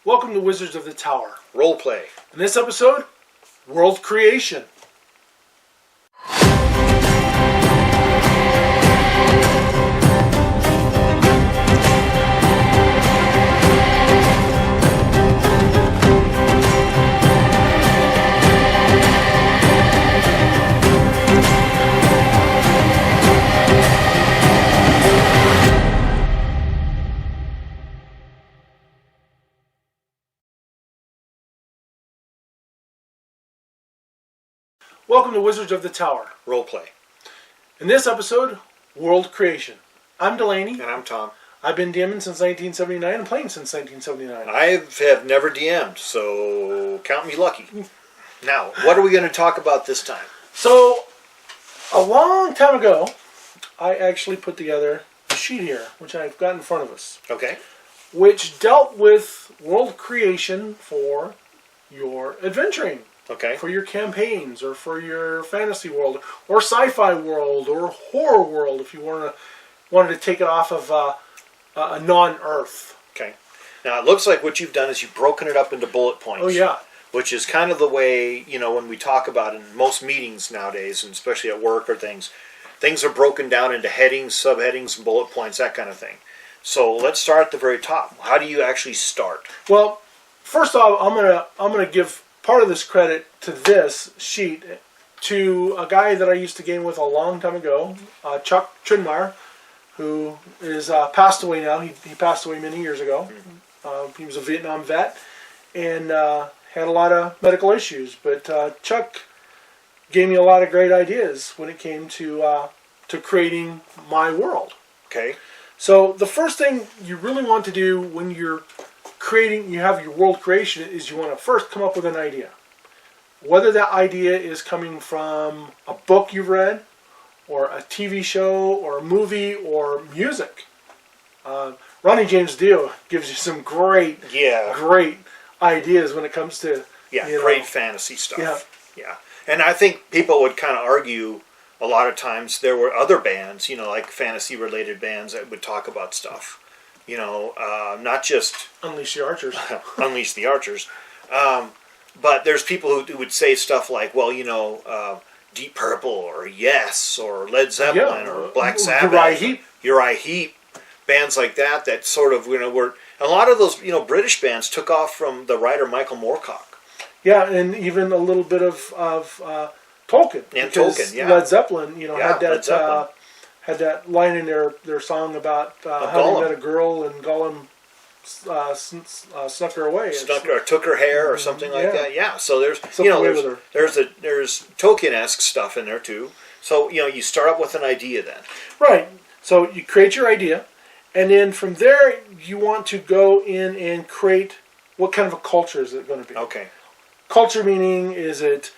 Welcome to Wizards of the Tower. Roleplay. In this episode, world creation. Welcome to Wizards of the Tower. Roleplay. In this episode, world creation. I'm Delaney. And I'm Tom. I've been DMing since 1979 and playing since 1979. I have never DM'd, so count me lucky. Now, what are we going to talk about this time? So, a long time ago, I actually put together a sheet here, which I've got in front of us, Okay. which dealt with world creation for your adventuring. Okay. For your campaigns, or for your fantasy world, or sci-fi world, or horror world, if you wanted to take it off of a non-Earth. Okay. Now, it looks like what you've done is you've broken it up into bullet points. Oh, yeah. Which is kind of the way, when we talk about in most meetings nowadays, and especially at work or things are broken down into headings, subheadings, and bullet points, that kind of thing. So let's start at the very top. How do you actually start? Well, first off, I'm gonna give part of this credit to this sheet to a guy that I used to game with a long time ago, Chuck Trinmeyer, who is passed away now. He passed away many years ago. He was a Vietnam vet and had a lot of medical issues. But Chuck gave me a lot of great ideas when it came to creating my world. Okay. So the first thing you really want to do when you have your world creation, is you want to first come up with an idea. Whether that idea is coming from a book you've read, or a TV show, or a movie, or music. Ronnie James Dio gives you some great ideas when it comes to great fantasy stuff. Yeah. And I think people would kind of argue a lot of times there were other bands, like fantasy-related bands that would talk about stuff. Not just Unleash the Archers. Unleash the Archers. But there's people who would say stuff like, Deep Purple or Yes or Led Zeppelin or Black Sabbath. Uriah Heep. Bands like that sort of, were... A lot of those, British bands took off from the writer Michael Moorcock. Yeah, and even a little bit of Tolkien. And Tolkien, yeah. Led Zeppelin, had that line in their song about having met a girl and Gollum snuck her away. Took her hair or something like that. Yeah. So there's there's Tolkien-esque stuff in there too. So you start up with an idea then. Right. So you create your idea, and then from there you want to go in and create what kind of a culture is it going to be. Okay. Culture meaning, is it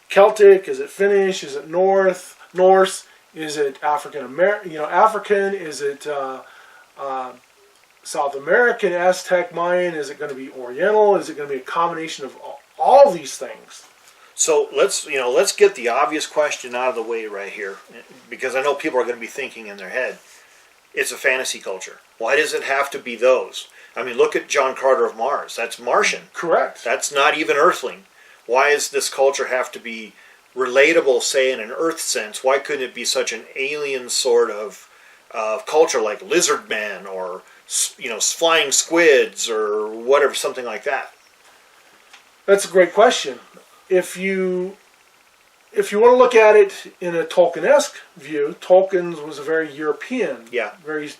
Celtic? Is it Finnish? Is it Norse? Is it African American? African? Is it South American, Aztec, Mayan? Is it going to be Oriental? Is it going to be a combination of all these things? So let's get the obvious question out of the way right here, because I know people are going to be thinking in their head, it's a fantasy culture. Why does it have to be those? I mean, look at John Carter of Mars. That's Martian. Correct. That's not even Earthling. Why does this culture have to be relatable, say, in an Earth sense? Why couldn't it be such an alien sort of culture like lizard men or flying squids or whatever, something like that? That's a great question. If you want to look at it in a Tolkien-esque view, Tolkien was a very European, very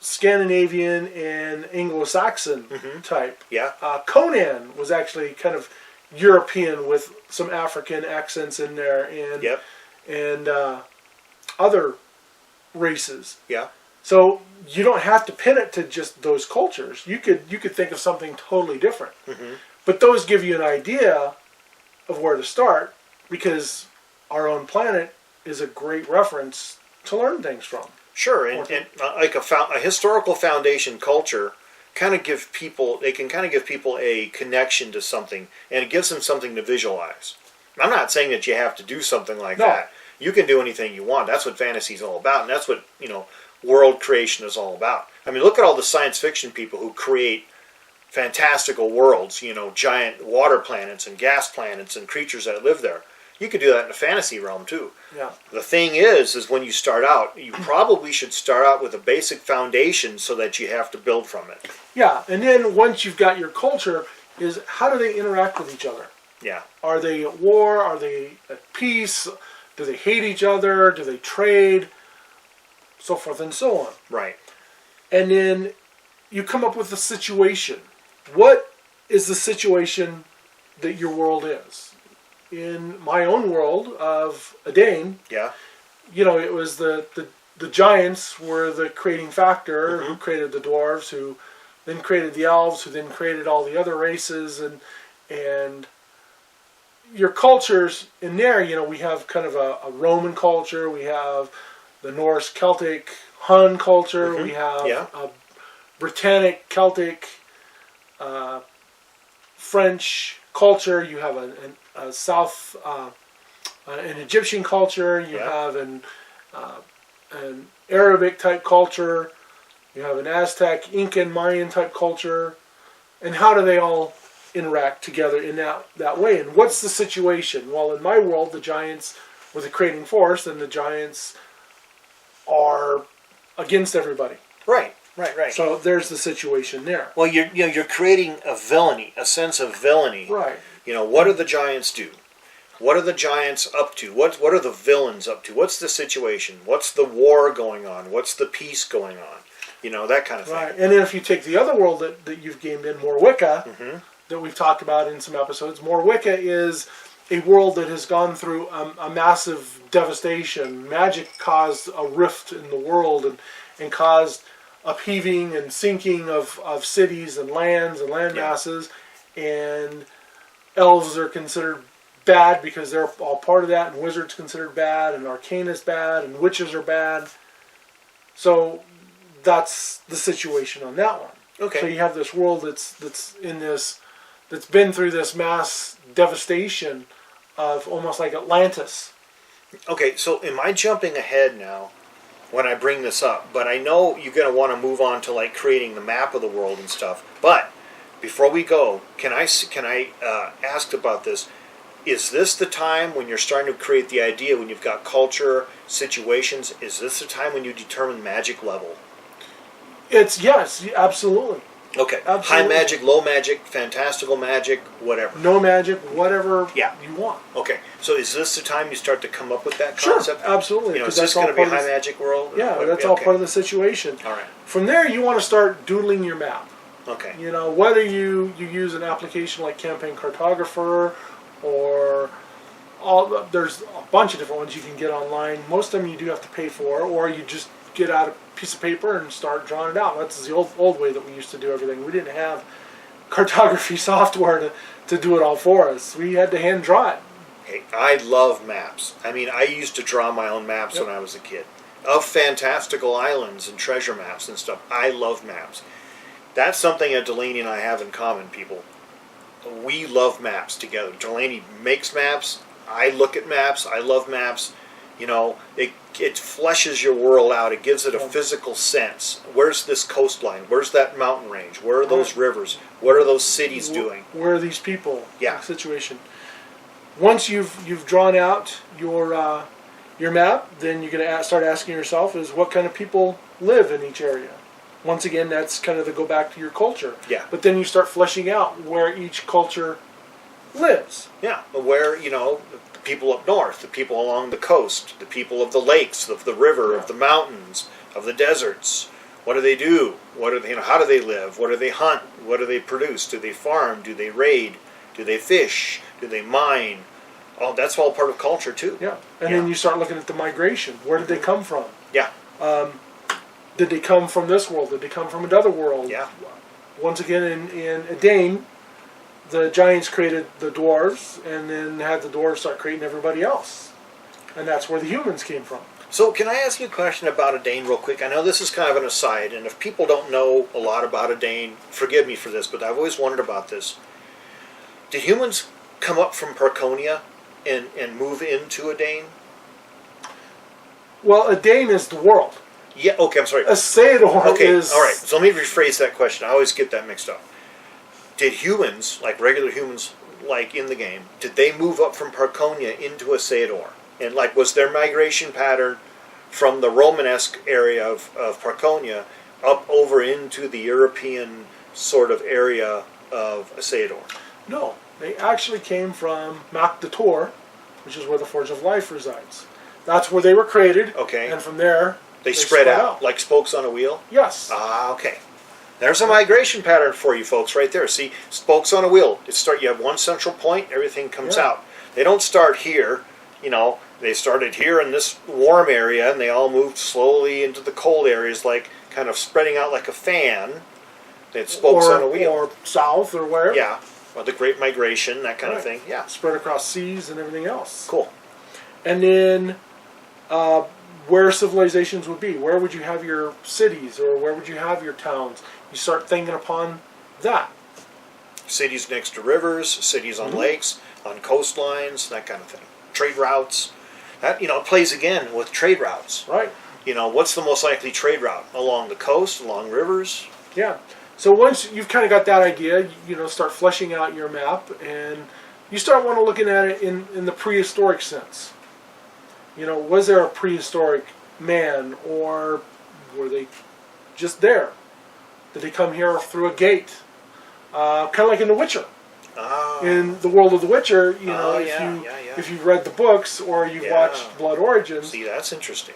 Scandinavian and Anglo-Saxon type. Yeah. Conan was actually kind of European with some African accents in there, and other races. Yeah. So you don't have to pin it to just those cultures. You could think of something totally different. Mm-hmm. But those give you an idea of where to start, because our own planet is a great reference to learn things from. Sure, and like a historical foundation culture kind of give people a connection to something, and it gives them something to visualize. I'm not saying that you have to do something like that. You can do anything you want. That's what fantasy is all about, and that's what world creation is all about. I mean, look at all the science fiction people who create fantastical worlds, giant water planets and gas planets and creatures that live there. You could do that in a fantasy realm too. Yeah. The thing is when you start out, you probably should start out with a basic foundation so that you have to build from it. Yeah, and then once you've got your culture, is how do they interact with each other? Yeah. Are they at war? Are they at peace? Do they hate each other? Do they trade? So forth and so on. Right. And then you come up with a situation. What is the situation that your world is? In my own world of Adane, Yeah. it was the giants were the creating factor, who created the dwarves, who then created the elves, who then created all the other races, and your cultures in there, we have kind of a Roman culture, we have the Norse Celtic Hun culture, we have a Britannic Celtic French culture, you have a South an Egyptian culture, you have an Arabic type culture, you have an Aztec, Incan, Mayan type culture, and how do they all interact together in that way? And what's the situation? Well, in my world, the giants were the creating force, and the giants are against everybody. Right. So there's the situation there. Well, you're creating a sense of villainy. Right. What do the giants do? What are the giants up to? What are the villains up to? What's the situation? What's the war going on? What's the peace going on? That kind of thing. Right. And then if you take the other world that you've gamed in, Morwicca, that we've talked about in some episodes, Morwicca is a world that has gone through a massive devastation. Magic caused a rift in the world and caused upheaving and sinking of cities and lands and land masses, and elves are considered bad because they're all part of that, and wizards considered bad, and arcana is bad, and witches are bad. So that's the situation on that one. Okay. So you have this world that's been through this mass devastation of almost like Atlantis. Okay, so am I jumping ahead now when I bring this up? But I know you're going to want to move on to like creating the map of the world and stuff. But before we go, can I ask about this? Is this the time when you're starting to create the idea, when you've got culture, situations, is this the time when you determine magic level? Yes, absolutely. Okay. Absolutely. High magic, low magic, fantastical magic, whatever. No magic, whatever you want. Okay. So is this the time you start to come up with that Sure, concept? absolutely. Is this going to be a high magic world? Yeah, that's all part of the situation. All right. From there, you want to start doodling your map. Okay. Whether you use an application like Campaign Cartographer or there's a bunch of different ones you can get online. Most of them you do have to pay for, or you just get out a piece of paper and start drawing it out. That's the old way that we used to do everything. We didn't have cartography software to do it all for us. We had to hand draw it. Hey, I love maps. I mean, I used to draw my own maps when I was a kid. Of fantastical islands and treasure maps and stuff. I love maps. That's something that Delaney and I have in common, people. We love maps together. Delaney makes maps. I look at maps. I love maps. It fleshes your world out. It gives it a physical sense. Where's this coastline? Where's that mountain range? Where are those rivers? What are those cities doing? Where are these people? Yeah. Situation. Once you've drawn out your map, then you're going to start asking yourself is what kind of people live in each area. Once again, that's kind of the go back to your culture. Yeah. But then you start fleshing out where each culture lives. Yeah. Where, the people up north, the people along the coast, the people of the lakes, of the river, of the mountains, of the deserts. What do they do? What are they, how do they live? What do they hunt? What do they produce? Do they farm? Do they raid? Do they fish? Do they mine? Oh, that's all part of culture too. Yeah. And then you start looking at the migration. Where did they come from? Yeah. Did they come from this world? Did they come from another world? Yeah. Once again, in Adane, the giants created the dwarves, and then had the dwarves start creating everybody else. And that's where the humans came from. So can I ask you a question about Adane real quick? I know this is kind of an aside, and if people don't know a lot about Adane, forgive me for this, but I've always wondered about this. Did humans come up from Perconia and move into Adane? Well, Adane is the world. Yeah. Okay. I'm sorry. A Sayador Okay. is... All right. So let me rephrase that question. I always get that mixed up. Did humans, like regular humans, like in the game, did they move up from Parconia into a Sayador? And like, was their migration pattern from the Romanesque area of Parconia up over into the European sort of area of a Sayador? No, they actually came from Mac de Tor, which is where the Forge of Life resides. That's where they were created. Okay. And from there, They spread out like spokes on a wheel? Yes. Ah, okay. There's a migration pattern for you folks right there. See, spokes on a wheel. You have one central point, everything comes out. They don't start here, they started here in this warm area and they all moved slowly into the cold areas, like kind of spreading out like a fan. They had spokes on a wheel. Or south or wherever. Yeah. Or the Great Migration, that kind of thing. Yeah. Spread across seas and everything else. Cool. And then where civilizations would be. Where would you have your cities or where would you have your towns? You start thinking upon that. Cities next to rivers, cities on lakes, on coastlines, that kind of thing. Trade routes. That, it plays again with trade routes. Right. What's the most likely trade route? Along the coast, along rivers? Yeah. So once you've kind of got that idea, start fleshing out your map, and you start want to looking at it in the prehistoric sense. Was there a prehistoric man, or were they just there? Did they come here through a gate? Kind of like in The Witcher. Oh. In the world of The Witcher, if you've read the books or you've watched Blood Origins. See, that's interesting.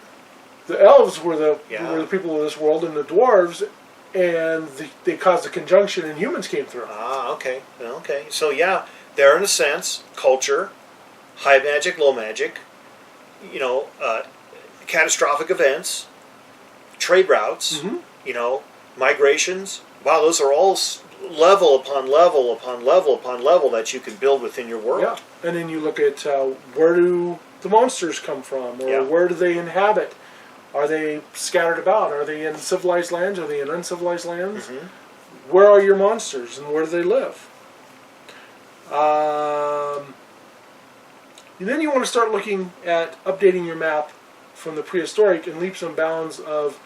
The elves were the people of this world, and the dwarves, and they caused a conjunction, and humans came through. Ah, okay. Okay. So, they're in a sense culture, high magic, low magic, catastrophic events, trade routes, migrations. Wow, those are all level upon level upon level upon level that you can build within your world. Yeah, and then you look at where do the monsters come from, or where do they inhabit? Are they scattered about? Are they in civilized lands? Are they in uncivilized lands? Mm-hmm. Where are your monsters, and where do they live? And then you want to start looking at updating your map from the prehistoric in leaps and bounds of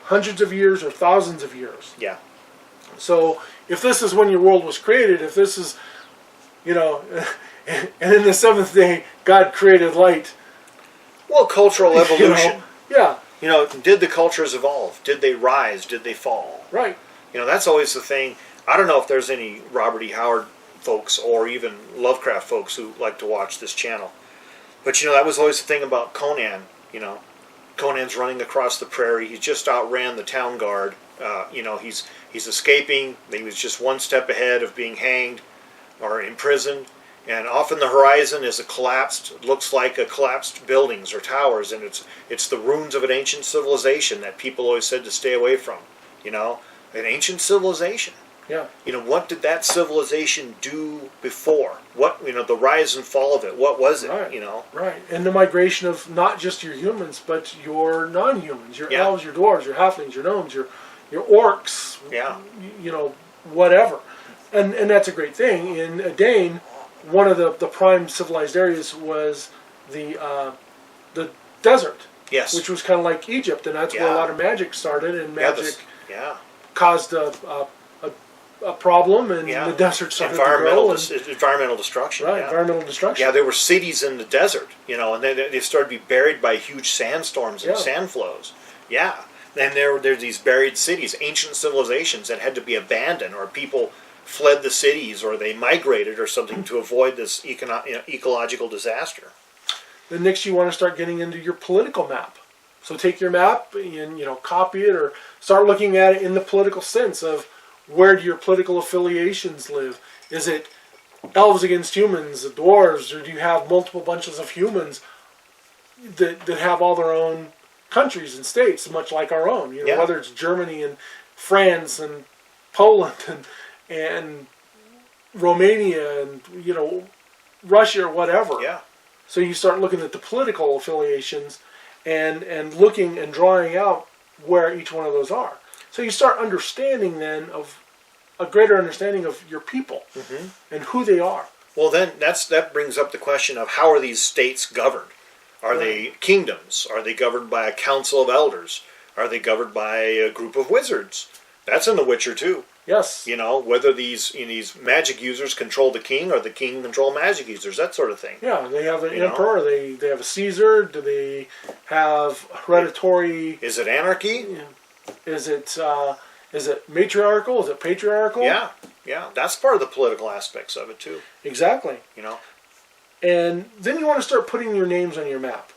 hundreds of years or thousands of years. Yeah. So if this is when your world was created, if this is, and in the seventh day God created light. Well, cultural evolution. Yeah. Did the cultures evolve? Did they rise? Did they fall? Right. That's always the thing. I don't know if there's any Robert E. Howard folks or even Lovecraft folks who like to watch this channel. But, that was always the thing about Conan. Conan's running across the prairie. He just outran the town guard. He's escaping. He was just one step ahead of being hanged or imprisoned. And off in the horizon is looks like a collapsed buildings or towers, and it's the ruins of an ancient civilization that people always said to stay away from. An ancient civilization. Yeah. What did that civilization do before? What, the rise and fall of it? What was it? Right. Right. And the migration of not just your humans, but your non-humans, your elves, your dwarves, your halflings, your gnomes, your orcs. Yeah. Whatever. And that's a great thing. In Dane, one of the prime civilized areas was the desert. Yes. Which was kind of like Egypt, and that's where a lot of magic started, and magic caused a problem, and the desert started to grow. Environmental destruction. Right, environmental destruction. Yeah, there were cities in the desert, and then they started to be buried by huge sandstorms and sand flows. Yeah. And there's these buried cities, ancient civilizations that had to be abandoned, or people fled the cities, or they migrated or something to avoid this ecological disaster. Then next you want to start getting into your political map. So take your map and copy it, or start looking at it in the political sense of where do your political affiliations live? Is it elves against humans, dwarves, or do you have multiple bunches of humans that have all their own countries and states, much like our own? Whether it's Germany and France and Poland and Romania and Russia or whatever. Yeah. So you start looking at the political affiliations and looking and drawing out where each one of those are. So you start understanding then of a greater understanding of your people and who they are. Well, then that brings up the question of how are these states governed? Are they kingdoms? Are they governed by a council of elders? Are they governed by a group of wizards? That's in The Witcher too. Yes. You know, whether these magic users control the king or the king control magic users, that sort of thing. Yeah, they have an emperor. They have a Caesar. Do they have hereditary? Is it anarchy? Is it matriarchal? Is it patriarchal? Yeah, yeah. That's part of the political aspects of it too. Exactly. You know. And then you want to start putting your names on your map.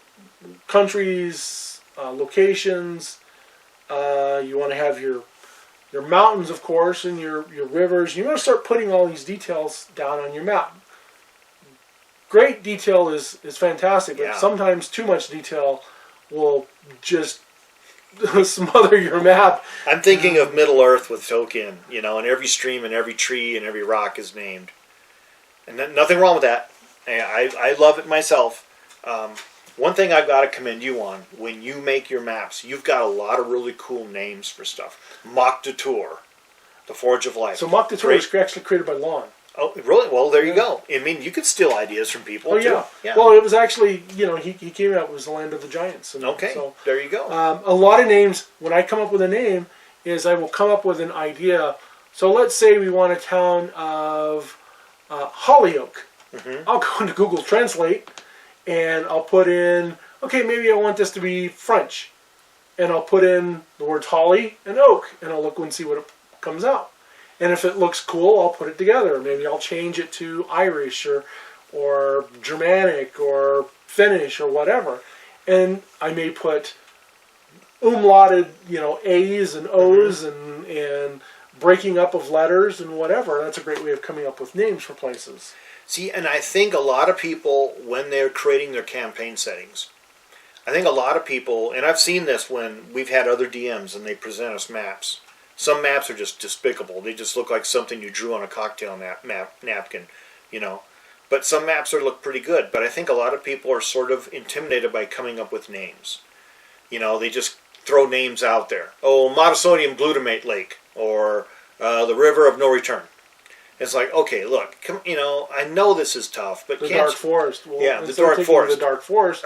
Countries, locations. You want to have your mountains, of course, and your rivers. You want to start putting all these details down on your map. Great detail is fantastic, but sometimes too much detail will just smother your map. I'm thinking of Middle Earth with Tolkien, you know, and every stream and every tree and every rock is named. And nothing wrong with that. I love it myself. One thing I've got to commend you on, when you make your maps, you've got a lot of really cool names for stuff. Mach de Tour, the Forge of Life. So Mach de Tour was actually created by Lon. Oh, really? Well, there you go. I mean, you could steal ideas from people, too. Yeah. Well, it was actually, he came out, it was the land of the giants. And okay, so, there you go. A lot of names, when I come up with a name, is I will come up with an idea. So let's say we want a town of Hollyoak. Mm-hmm. I'll go into Google Translate, and I'll put in, okay, maybe I want this to be French. And I'll put in the words holly and oak, and I'll look and see what it comes out. And if it looks cool, I'll put it together. Maybe I'll change it to Irish or Germanic or Finnish or whatever. And I may put umlauted, A's and O's and breaking up of letters and whatever. That's a great way of coming up with names for places. See, and I think a lot of people, when they're creating their campaign settings, I think a lot of people, and I've seen this when we've had other DMs and they present us maps. Some maps are just despicable. They just look like something you drew on a cocktail napkin, But some maps look pretty good. But I think a lot of people are sort of intimidated by coming up with names. They just throw names out there. Oh, monosodium glutamate lake, or the river of no return. It's like, okay, look, I know this is tough, but the dark forest. Well, the dark forest. The dark forest.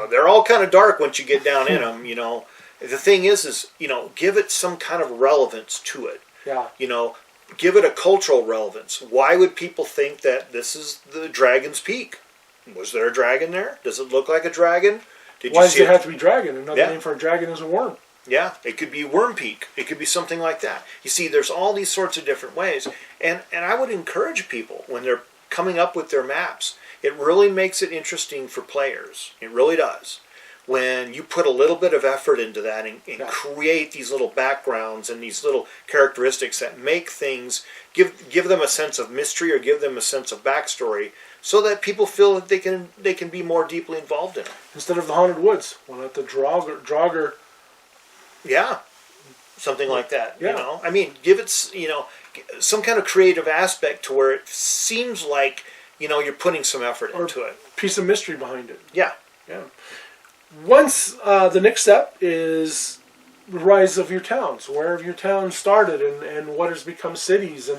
They're all kind of dark once you get down in them, The thing is, give it some kind of relevance to it. Yeah. Give it a cultural relevance. Why would people think that this is the Dragon's Peak? Was there a dragon there? Does it look like a dragon? Why does it have to be dragon? Another name for a dragon is a worm. Yeah, it could be Worm Peak. It could be something like that. You see, there's all these sorts of different ways. And I would encourage people, when they're coming up with their maps, it really makes it interesting for players. It really does. When you put a little bit of effort into that and create these little backgrounds and these little characteristics that make things, give them a sense of mystery or give them a sense of backstory, so that people feel that they can be more deeply involved in it. Instead of the Haunted Woods, we'll let the Draugr. Yeah, something like that. Yeah. I mean, give it some kind of creative aspect to where it seems like you're putting some effort into it. Piece of mystery behind it. Yeah. Yeah. Once the next step is the rise of your towns. Where have your towns started, and what has become cities,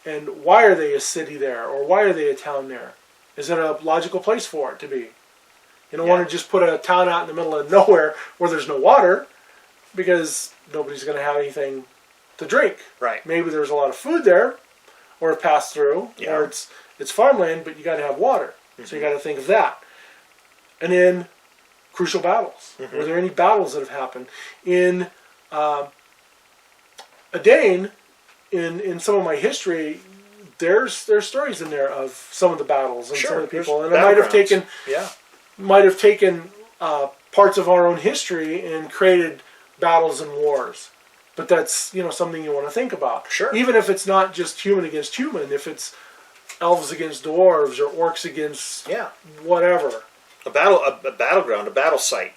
and why are they a city there, or why are they a town there? Is it a logical place for it to be? You don't want to just put a town out in the middle of nowhere where there's no water, because nobody's going to have anything to drink. Right. Maybe there's a lot of food there, or a pass through, or it's farmland, but you got to have water. Mm-hmm. So you got to think of that. And then crucial battles. Mm-hmm. Were there any battles that have happened in Adane? In some of my history, there's stories in there of some of the battles and some of the people, and I might have taken parts of our own history and created battles and wars. But that's something you want to think about. Sure. Even if it's not just human against human, if it's elves against dwarves or orcs against whatever. A battleground, a battle site.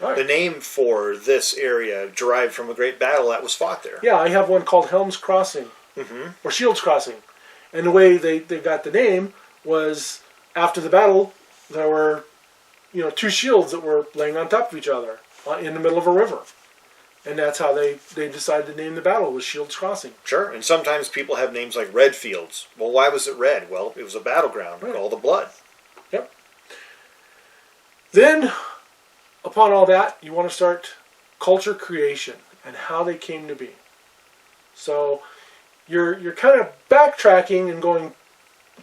Right. The name for this area derived from a great battle that was fought there. Yeah, I have one called Helm's Crossing, or Shield's Crossing. And the way they got the name was after the battle, there were two shields that were laying on top of each other in the middle of a river. And that's how they decided to name the battle, was Shield's Crossing. Sure, and sometimes people have names like Red Fields. Well, why was it red? Well, it was a battleground with all the blood. Yep. Then, upon all that, you want to start culture creation and how they came to be. So you're kind of backtracking and going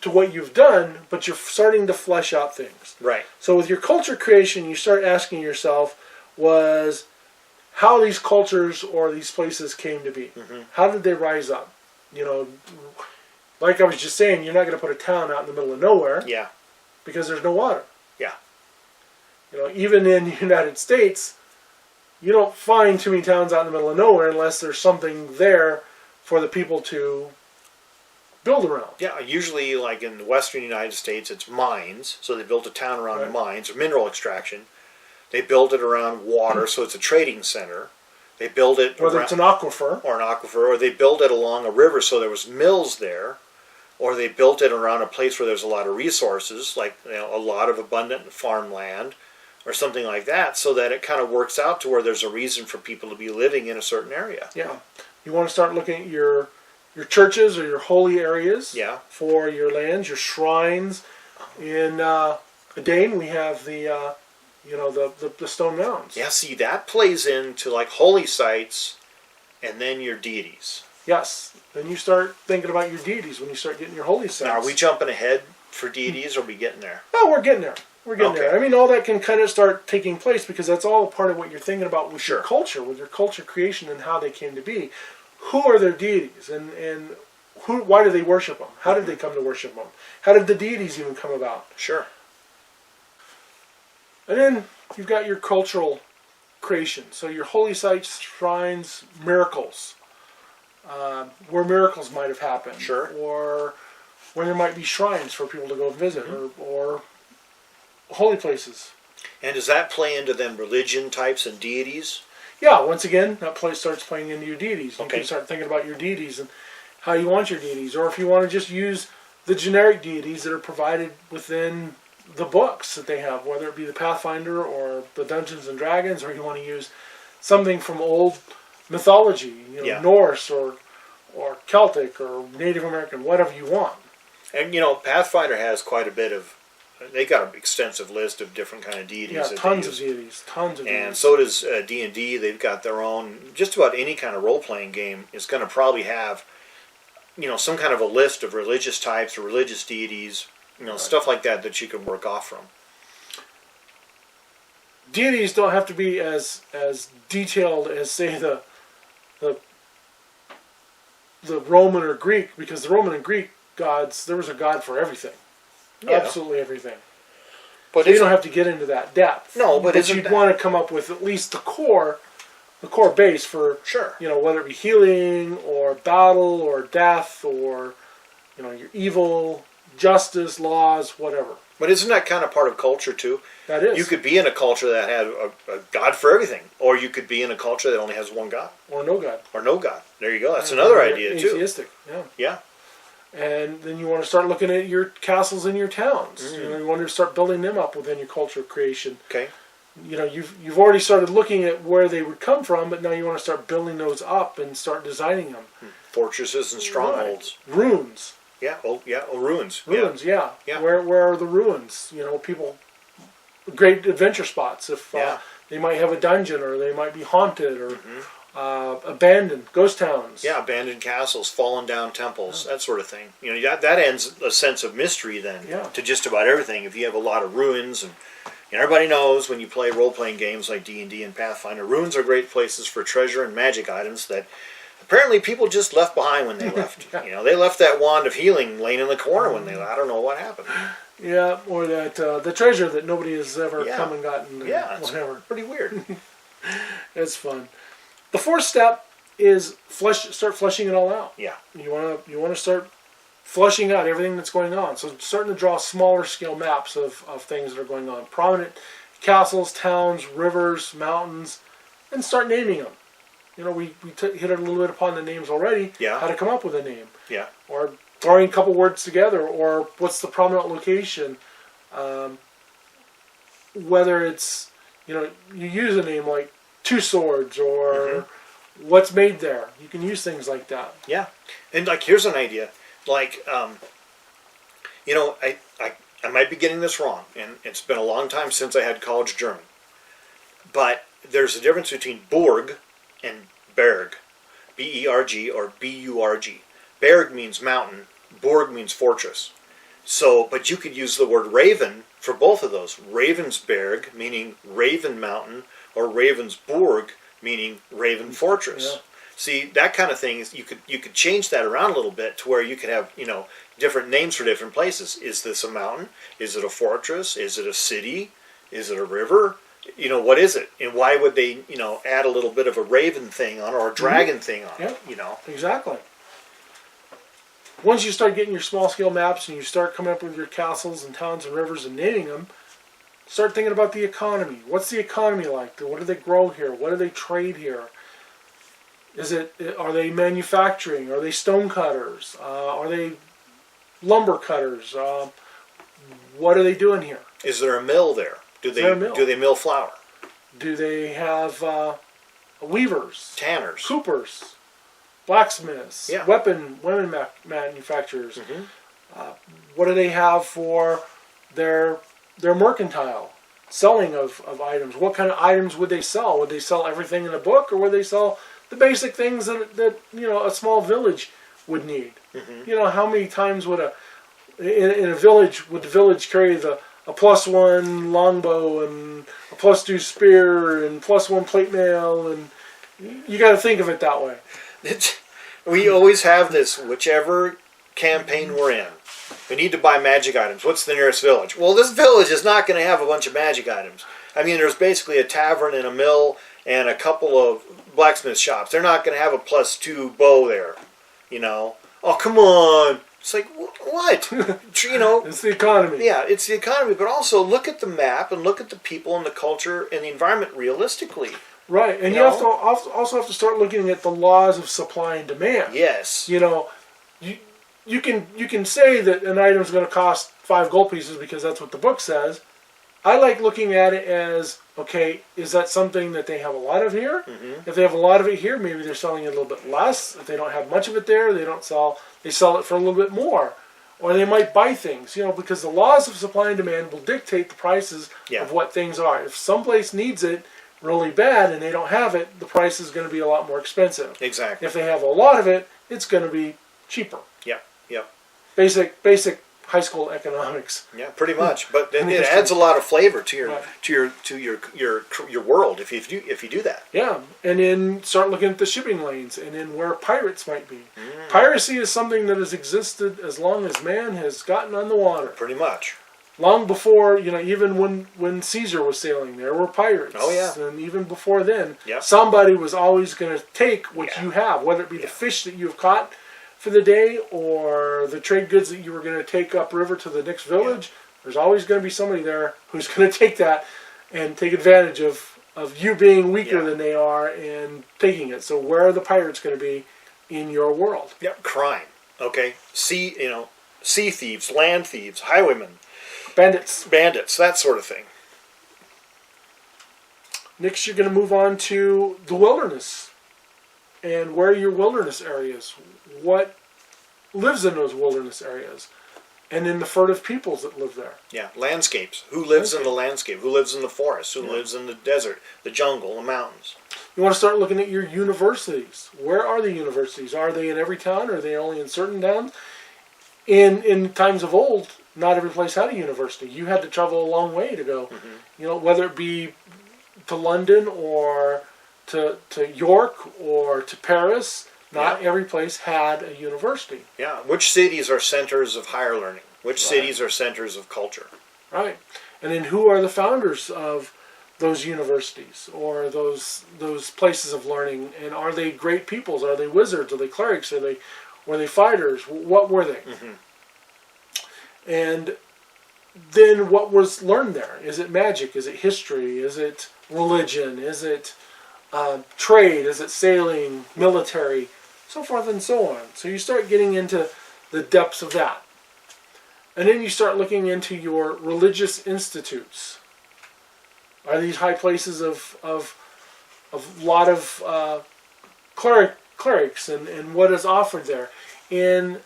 to what you've done, but you're starting to flesh out things. Right. So with your culture creation, you start asking yourself, was how these cultures or these places came to be. Mm-hmm. How did they rise up? Like I was just saying, you're not going to put a town out in the middle of nowhere. Yeah. Because there's no water. Yeah. Even in the United States, you don't find too many towns out in the middle of nowhere unless there's something there for the people to build around. Yeah, usually like in the western United States, it's mines. So they built a town around the mines, or mineral extraction. They built it around water, so it's a trading center. They build it whether it's an aquifer. Or they built it along a river, so there was mills there. Or they built it around a place where there's a lot of resources, like a lot of abundant farmland, or something like that, so that it kind of works out to where there's a reason for people to be living in a certain area. Yeah, you want to start looking at your churches or your holy areas. Yeah. For your lands, your shrines. In Dane, we have the stone mounds. Yeah, see, that plays into like holy sites, and then your deities. Yes. Then you start thinking about your deities when you start getting your holy sites. Now, are we jumping ahead for deities, or are we getting there? No, we're getting there. We're getting there. I mean, all that can kind of start taking place because that's all part of what you're thinking about with your culture, with your culture creation and how they came to be. Who are their deities, and why do they worship them? How did they come to worship them? How did the deities even come about? Sure. And then you've got your cultural creation. So your holy sites, shrines, miracles. Where miracles might have happened. Sure. Or where there might be shrines for people to go visit, or holy places. And does that play into them religion types and deities? Yeah, once again, that place starts playing into your deities. You Okay. can start thinking about your deities and how you want your deities. Or if you want to just use the generic deities that are provided within the books that they have, whether it be the Pathfinder or the Dungeons and Dragons, or you want to use something from old mythology, Norse or Celtic or Native American, whatever you want. And Pathfinder has quite a bit of. They got an extensive list of different kind of deities. Yeah, tons of deities. And so does D&D. They've got their own. Just about any kind of role-playing game is going to probably have, some kind of a list of religious types or religious deities, stuff like that you can work off from. Deities don't have to be as detailed as, say, the Roman or Greek, because the Roman and Greek gods, there was a god for everything. Yeah. Absolutely everything. But so you don't have to get into that depth. No, but you'd want to come up with at least the core base for, whether it be healing or battle or death or, your evil, justice, laws, whatever. But isn't that kind of part of culture too? That is. You could be in a culture that has a god for everything, or you could be in a culture that only has one god. Or no god. Or no god. There you go. That's another idea too. Atheistic, yeah. Yeah. And then you want to start looking at your castles in your towns. Mm. You want to start building them up within your culture of creation. Okay. You've already started looking at where they would come from, but now you want to start building those up and start designing them. Fortresses and strongholds. Right. Ruins. Yeah. Oh, yeah. Oh, ruins. Ruins. Yeah. Where are the ruins? People. Great adventure spots. If they might have a dungeon, or they might be haunted, or abandoned ghost towns. Yeah, abandoned castles, fallen down temples, that sort of thing. That ends a sense of mystery then to just about everything. If you have a lot of ruins, and everybody knows when you play role-playing games like D&D and Pathfinder, ruins are great places for treasure and magic items that apparently people just left behind when they left. They left that wand of healing laying in the corner when they left. I don't know what happened. Yeah, or that the treasure that nobody has ever come and gotten. Yeah, whatever. Pretty weird. It's fun. The fourth step is start fleshing it all out. Yeah. You want to start fleshing out everything that's going on. So starting to draw smaller scale maps of things that are going on. Prominent castles, towns, rivers, mountains, and start naming them. We hit a little bit upon the names already. Yeah. How to come up with a name. Yeah. Or throwing a couple words together, or what's the prominent location. Whether it's, you use a name like Two Swords, or what's made there. You can use things like that. Yeah. And here's an idea. I might be getting this wrong, and it's been a long time since I had college German. But there's a difference between Borg and Berg. B-E-R-G or B-U-R-G. Berg means mountain. Borg means fortress. So, but you could use the word raven for both of those. Ravensberg, meaning Raven Mountain, or Ravensburg, meaning Raven Fortress. Yeah. See, that kind of thing, you could change that around a little bit to where you could have, different names for different places. Is this a mountain? Is it a fortress? Is it a city? Is it a river? What is it? And why would they, add a little bit of a raven thing on or a dragon thing on it, Exactly. Once you start getting your small-scale maps and you start coming up with your castles and towns and rivers and naming them, start thinking about the economy. What's the economy like? What do they grow here? What do they trade here? Are they manufacturing? Are they stone cutters? Are they lumber cutters? What are they doing here? Is there a mill there? Do they mill flour? Do they have weavers? Tanners? Coopers? Blacksmiths? Yeah. Women manufacturers? What do they have for their mercantile selling of items? What kind of items would they sell? Would they sell everything in a book, or would they sell the basic things that a small village would need? How many times would in a village would the village carry a +1 longbow and a +2 spear and +1 plate mail, and you got to think of it that way. We always have this, whichever campaign we're in. We need to buy magic items. What's the nearest village? Well, this village is not going to have a bunch of magic items. I mean, there's basically a tavern and a mill and a couple of blacksmith shops. They're not going to have a +2 bow there. Oh, come on. It's like, what? It's the economy. Yeah, it's the economy, but also look at the map and look at the people and the culture and the environment realistically. Right, and you have to also have to start looking at the laws of supply and demand. Yes. You can say that an item is going to cost 5 gold pieces because that's what the book says. I like looking at it as, okay, is that something that they have a lot of here? If they have a lot of it here, maybe they're selling it a little bit less. If they don't have much of it there, they sell it for a little bit more. Or they might buy things, because the laws of supply and demand will dictate the prices of what things are. If someplace needs it really bad and they don't have it, the price is going to be a lot more expensive. Exactly. If they have a lot of it, it's going to be cheaper. Yeah. Basic high school economics. Yeah, pretty much. But then it adds a lot of flavor to your world if you do that. Yeah, and then start looking at the shipping lanes and then where pirates might be. Piracy is something that has existed as long as man has gotten on the water. Pretty much. Long before, even when Caesar was sailing, there were pirates. Oh, yeah. And even before then, Yep. somebody was always going to take what you have, whether it be the fish that you've caught for the day or the trade goods that you were going to take upriver to the next village. There's always going to be somebody there who's going to take that and take advantage of you being weaker than they are and taking it. So where are the pirates going to be in your world? Yep, crime. Okay, sea thieves, land thieves, highwaymen. Bandits, that sort of thing. Next, you're going to move on to the wilderness. And where are your wilderness areas? What lives in those wilderness areas? And then the furtive peoples that live there. Yeah, landscapes. Who lives in the landscape? Who lives in the forest? Who lives in the desert, the jungle, the mountains? You want to start looking at your universities. Where are the universities? Are they in every town? Or are they only in certain towns? In times of old, not every place had a university. You had to travel a long way to go. Whether it be to London or to York or to Paris, not every place had a university. Yeah. Which cities are centers of higher learning? Which cities are centers of culture? Right. And then who are the founders of those universities or those places of learning? And are they great peoples? Are they wizards? Are they clerics? Were they fighters? What were they? And then what was learned there? Is it magic? Is it history? Is it religion? Is it trade? Is it sailing? Military? So forth and so on. So you start getting into the depths of that. And then you start looking into your religious institutes. Are these high places of a lot of clerics and what is offered there? In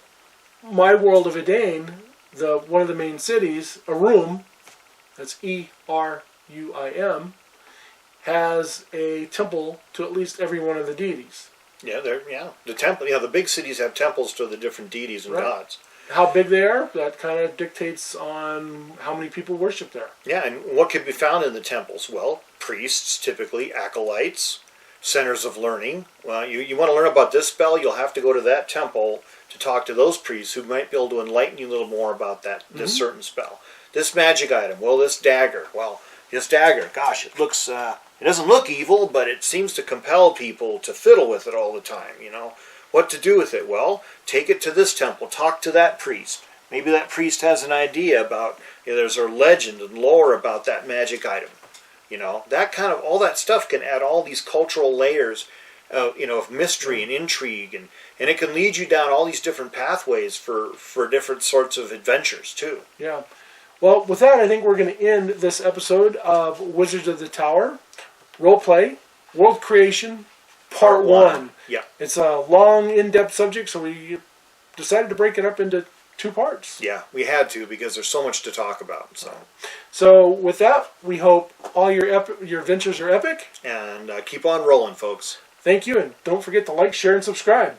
my world of Edain, one of the main cities, Arum, that's Eruim, has a temple to at least every one of the deities. Yeah, the temple. Yeah, the big cities have temples to the different deities and gods. How big they are, that kind of dictates on how many people worship there. Yeah, and what can be found in the temples? Well, priests, typically, acolytes, centers of learning. Well, you want to learn about this spell, you'll have to go to that temple to talk to those priests who might be able to enlighten you a little more about this certain spell. This magic item, well, this dagger. Well, this dagger, gosh, it doesn't look evil, but it seems to compel people to fiddle with it all the time, What to do with it? Well, take it to this temple. Talk to that priest. Maybe that priest has an idea about, there's a legend and lore about that magic item. That kind of, all that stuff can add all these cultural layers, of mystery and intrigue. And it can lead you down all these different pathways for different sorts of adventures, too. Yeah. Well, with that, I think we're going to end this episode of Wizards of the Tower, Roleplay, World Creation, Part 1. Yeah. It's a long, in-depth subject, so we decided to break it up into 2 parts. Yeah, we had to because there's so much to talk about. So with that, we hope all your adventures are epic. And keep on rolling, folks. Thank you, and don't forget to like, share, and subscribe.